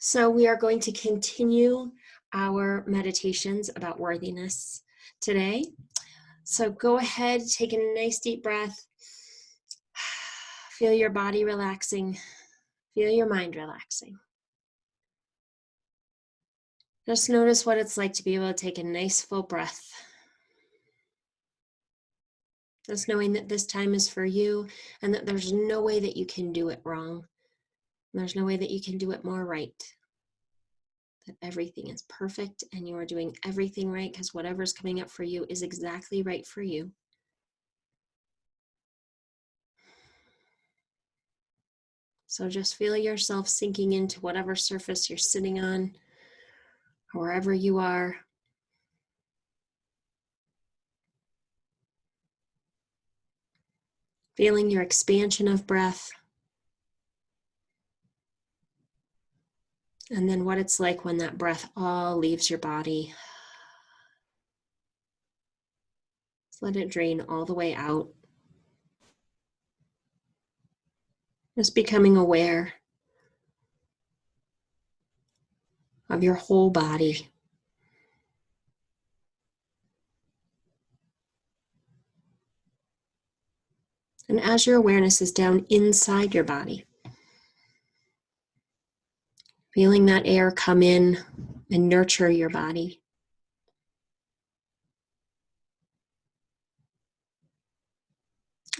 So we are going to continue our meditations about worthiness today. So go ahead, take a nice deep breath. Feel your body relaxing. Feel your mind relaxing. Just notice what it's like to be able to take a nice full breath. Just knowing that this time is for you and that there's no way that you can do it wrong. There's no way that you can do it more right. That everything is perfect and you are doing everything right because whatever's coming up for you is exactly right for you. So just feel yourself sinking into whatever surface you're sitting on, or wherever you are. Feeling your expansion of breath. And then what it's like when that breath all leaves your body. Just let it drain all the way out. Just becoming aware of your whole body. And as your awareness is down inside your body, feeling that air come in and nurture your body.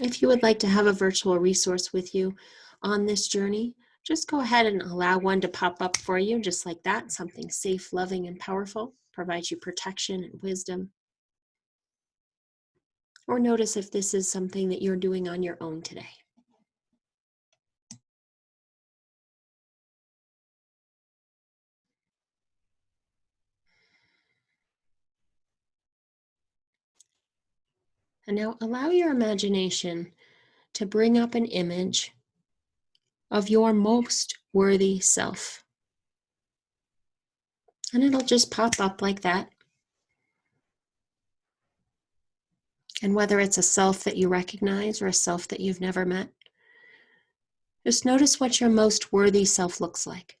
If you would like to have a virtual resource with you on this journey, just go ahead and allow one to pop up for you just like that. Something safe, loving, and powerful, provides you protection and wisdom. Or notice if this is something that you're doing on your own today. And now allow your imagination to bring up an image of your most worthy self. And it'll just pop up like that. And whether it's a self that you recognize or a self that you've never met, just notice what your most worthy self looks like.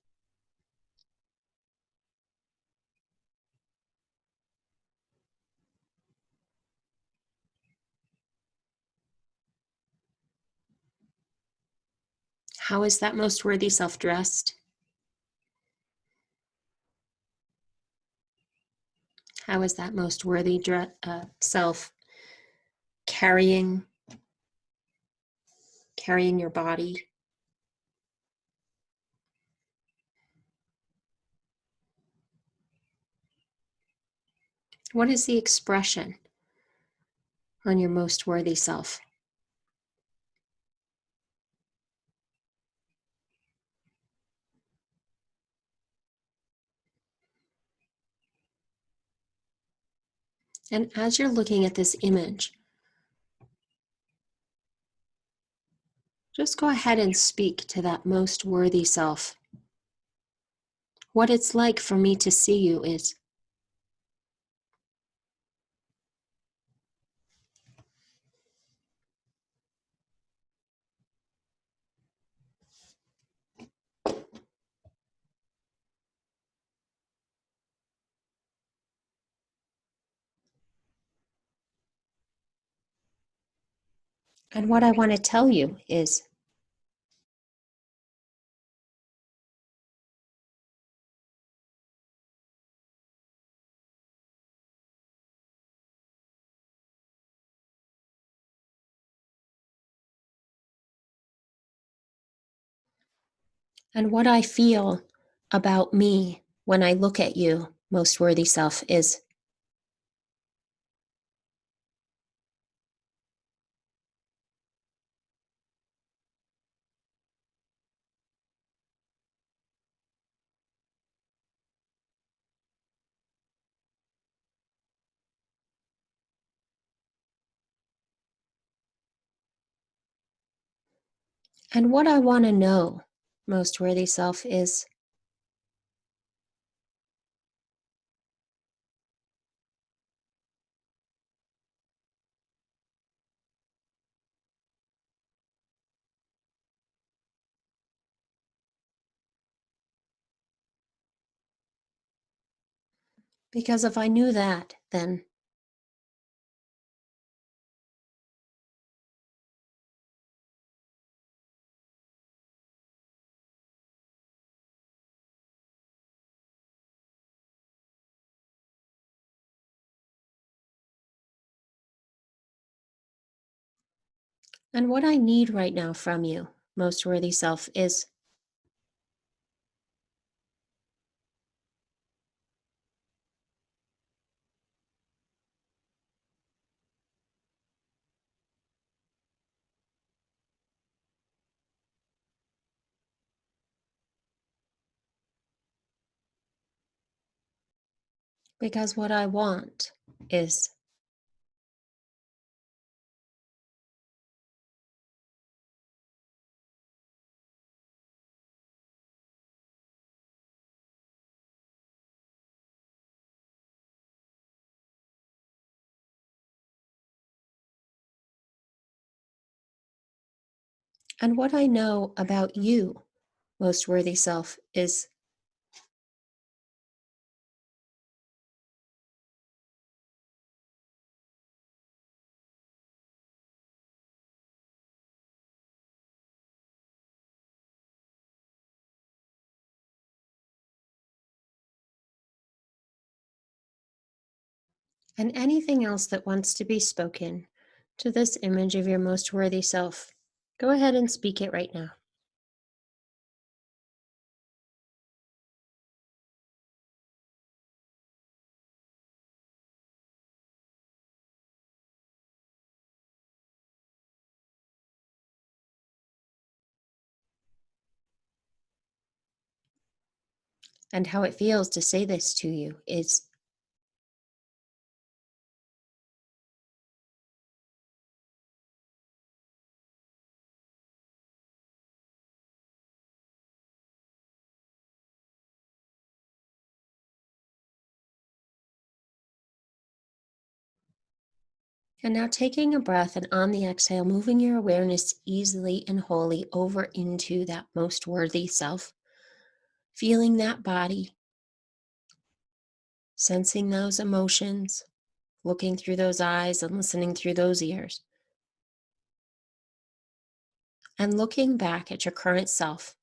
How is that most worthy self dressed? How is that most worthy self carrying your body? What is the expression on your most worthy self? And as you're looking at this image, just go ahead and speak to that most worthy self. What it's like for me to see you is. And what I want to tell you is. And what I feel about me when I look at you, most worthy self, is. And what I want to know, most worthy self, is. Because if I knew that, then and what I need right now from you, most worthy self, is because what I want is, and what I know about you, most worthy self, is, and anything else that wants to be spoken to this image of your most worthy self, go ahead and speak it right now. And how it feels to say this to you is, and now taking a breath and on the exhale, moving your awareness easily and wholly over into that most worthy self, feeling that body, sensing those emotions, looking through those eyes and listening through those ears, and looking back at your current self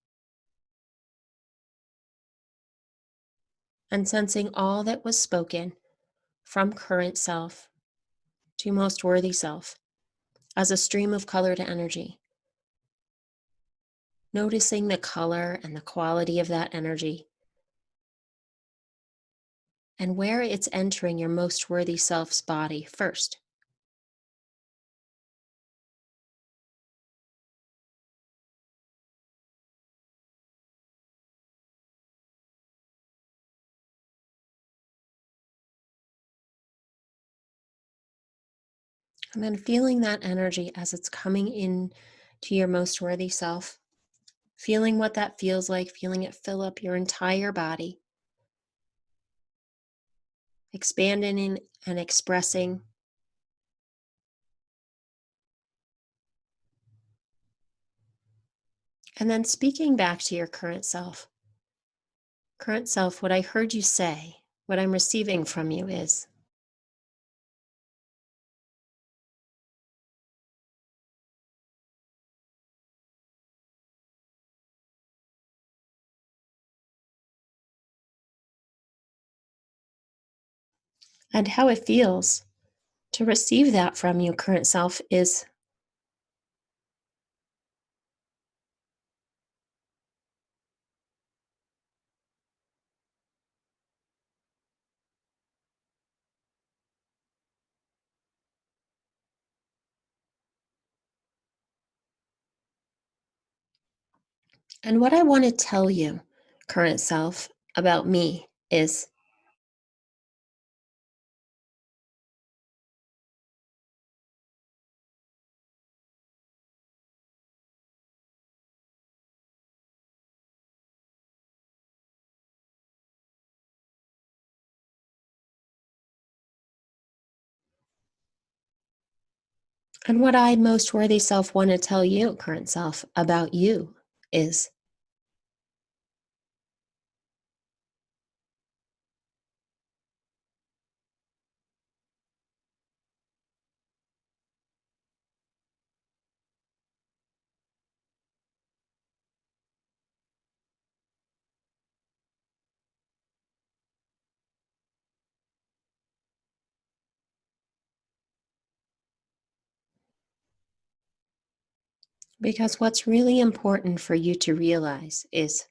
and sensing all that was spoken from current self to most worthy self as a stream of colored energy. Noticing the color and the quality of that energy and where it's entering your most worthy self's body first. And then feeling that energy as it's coming in to your most worthy self, feeling what that feels like, feeling it fill up your entire body, expanding and expressing. And then speaking back to your current self. Current self, what I heard you say, what I'm receiving from you is, and how it feels to receive that from you, current self, is, and what I want to tell you, current self, about me is, and what I, most worthy self, want to tell you, current self, about you is, Because what's really important for you to realize is,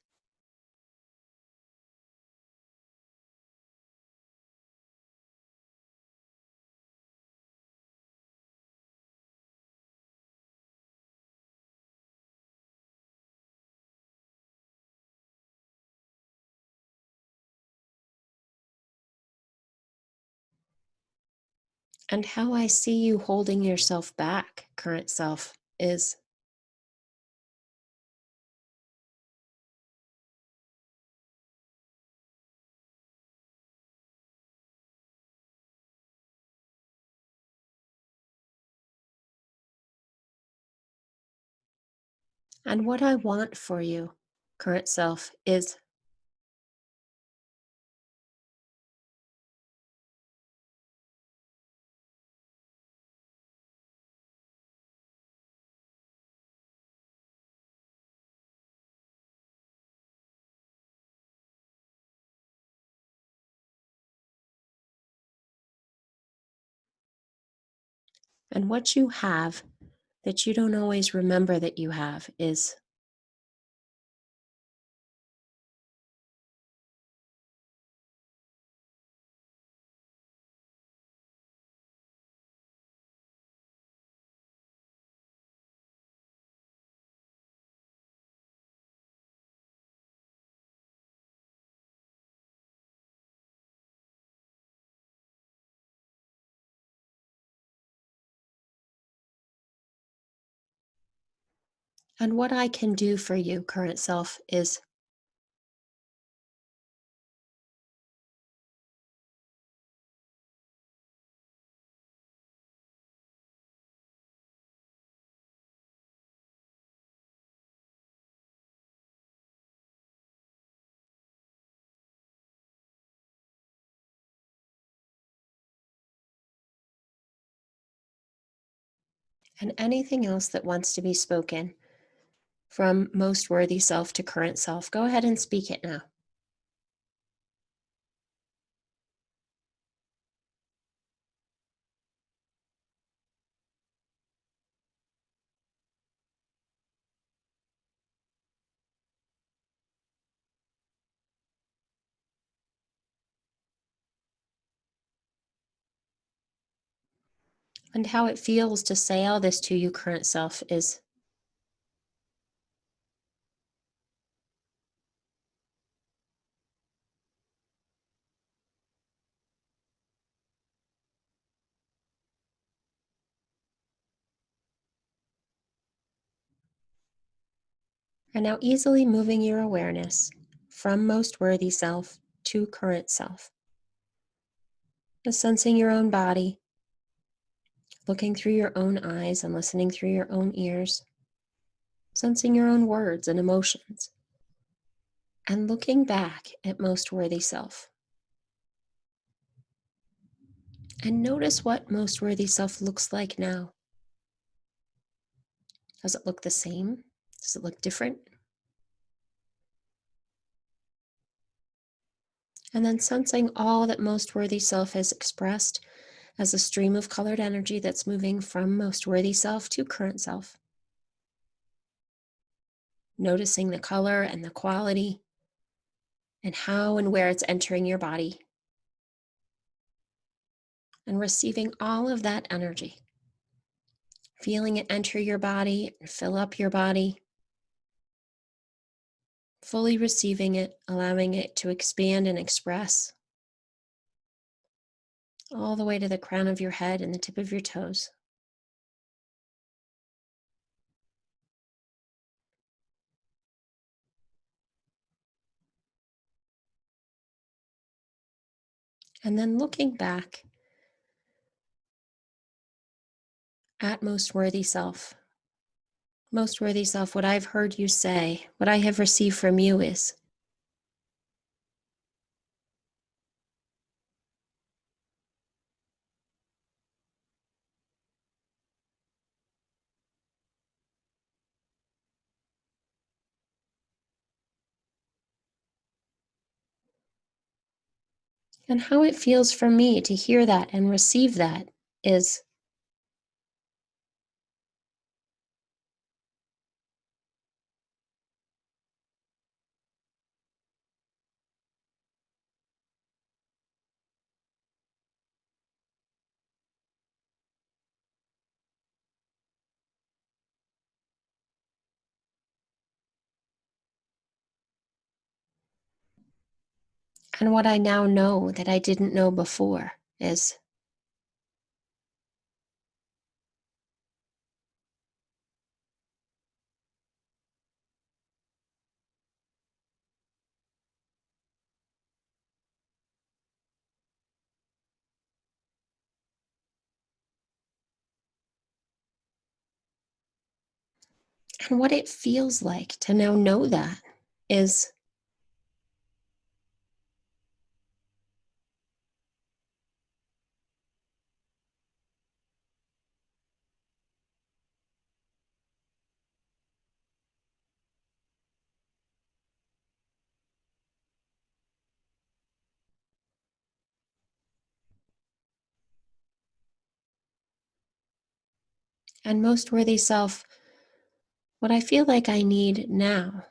and how I see you holding yourself back, current self, is, and what I want for you, current self, is, and what you have that you don't always remember that you have is, and what I can do for you, current self, is, and anything else that wants to be spoken from most worthy self to current self. Go ahead and speak it now. And how it feels to say all this to you, current self, is, and now easily moving your awareness from most worthy self to current self. Just sensing your own body, looking through your own eyes and listening through your own ears, sensing your own words and emotions, and looking back at most worthy self. And notice what most worthy self looks like now. Does it look the same? Does it look different? And then sensing all that most worthy self has expressed as a stream of colored energy that's moving from most worthy self to current self. Noticing the color and the quality and how and where it's entering your body. And receiving all of that energy. Feeling it enter your body and fill up your body. Fully receiving it, allowing it to expand and express all the way to the crown of your head and the tip of your toes. And then looking back at most worthy self. Most worthy self, what I've heard you say, what I have received from you is, and how it feels for me to hear that and receive that is, And what I now know that I didn't know before is and what it feels like to now know that is and most worthy self, what I feel like I need now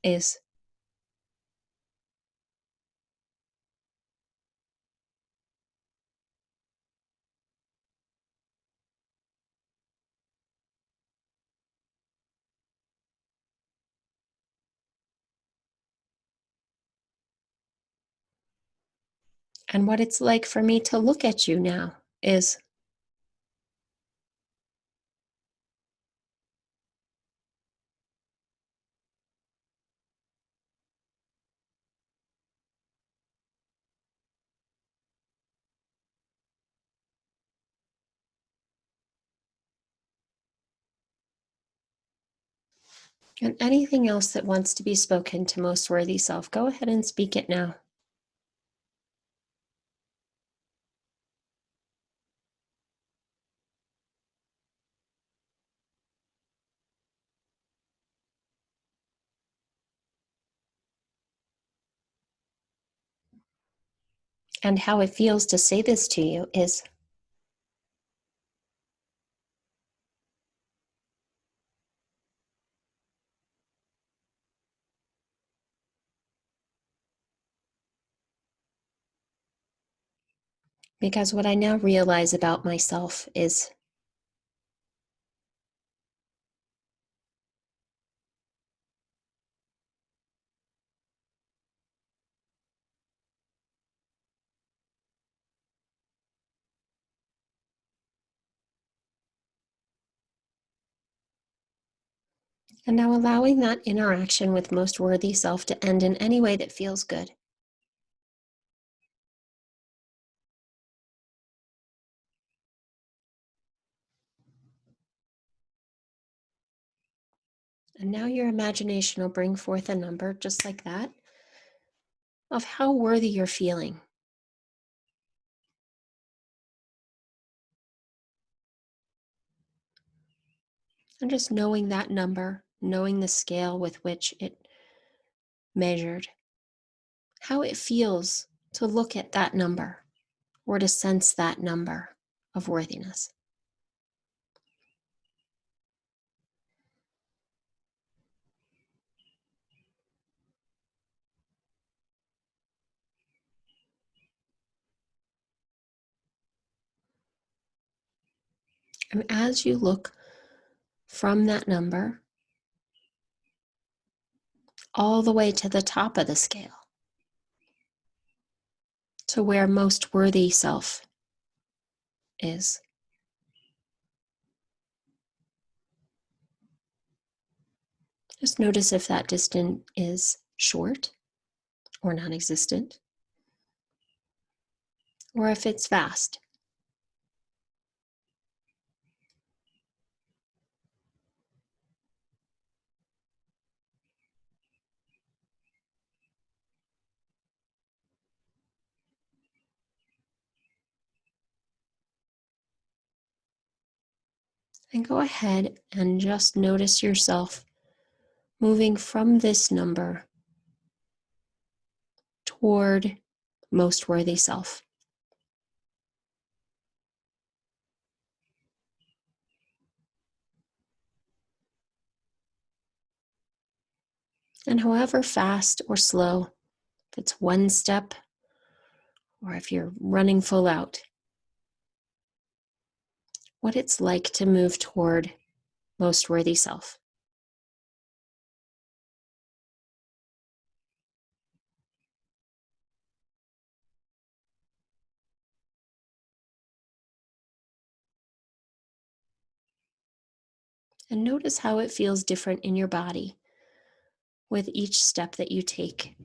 is and what it's like for me to look at you now is and anything else that wants to be spoken to most worthy self, go ahead and speak it now. And how it feels to say this to you is because what I now realize about myself is and now allowing that interaction with most worthy self to end in any way that feels good. And now your imagination will bring forth a number just like that of how worthy you're feeling. And just knowing that number, knowing the scale with which it measured, how it feels to look at that number or to sense that number of worthiness. And as you look from that number all the way to the top of the scale, to where most worthy self is, just notice if that distance is short or non-existent, or if it's vast. And go ahead and just notice yourself moving from this number toward most worthy self. And however fast or slow, if it's one step or if you're running full out, what it's like to move toward most worthy self. And notice how it feels different in your body with each step that you take.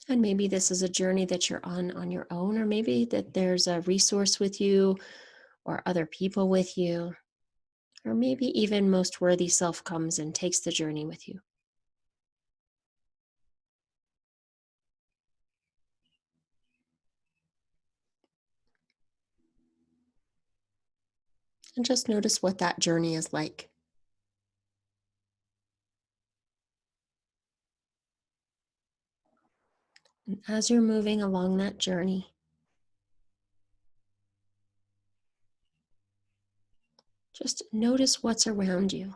And maybe this is a journey that you're on your own, or maybe that there's a resource with you or other people with you, or maybe even most worthy self comes and takes the journey with you. And just notice what that journey is like. And as you're moving along that journey, just notice what's around you.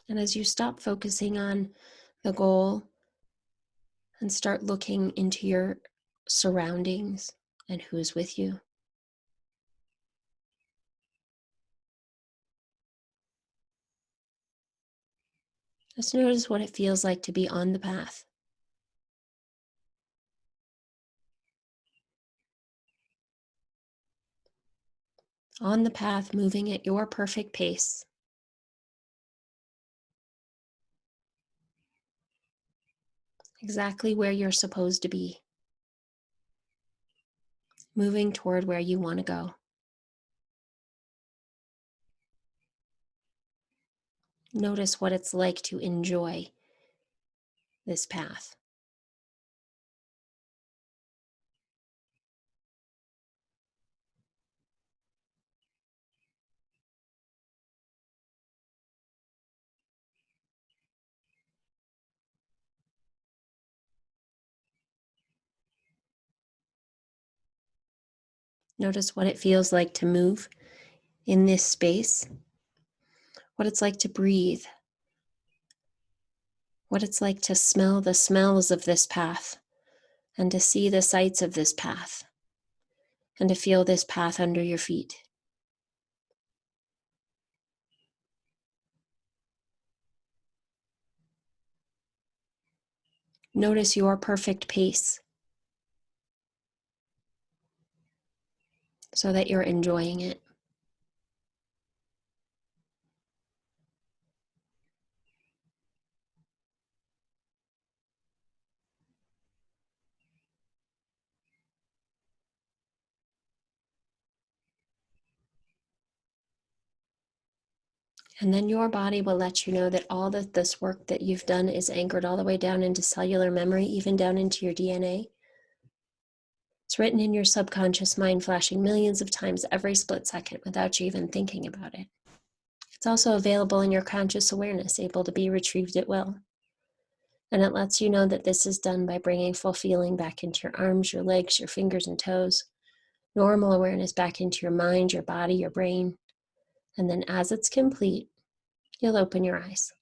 And as you stop focusing on the goal and start looking into your surroundings and who's with you, just notice what it feels like to be on the path. On the path, moving at your perfect pace. Exactly where you're supposed to be. Moving toward where you want to go. Notice what it's like to enjoy this path. Notice what it feels like to move in this space, what it's like to breathe, what it's like to smell the smells of this path, and to see the sights of this path, and to feel this path under your feet. Notice your perfect pace so that you're enjoying it. And then your body will let you know that all of this work that you've done is anchored all the way down into cellular memory, even down into your DNA. It's written in your subconscious mind, flashing millions of times every split second without you even thinking about it. It's also available in your conscious awareness, able to be retrieved at will. And it lets you know that this is done by bringing full feeling back into your arms, your legs, your fingers and toes, normal awareness back into your mind, your body, your brain. And then as it's complete, you'll open your eyes.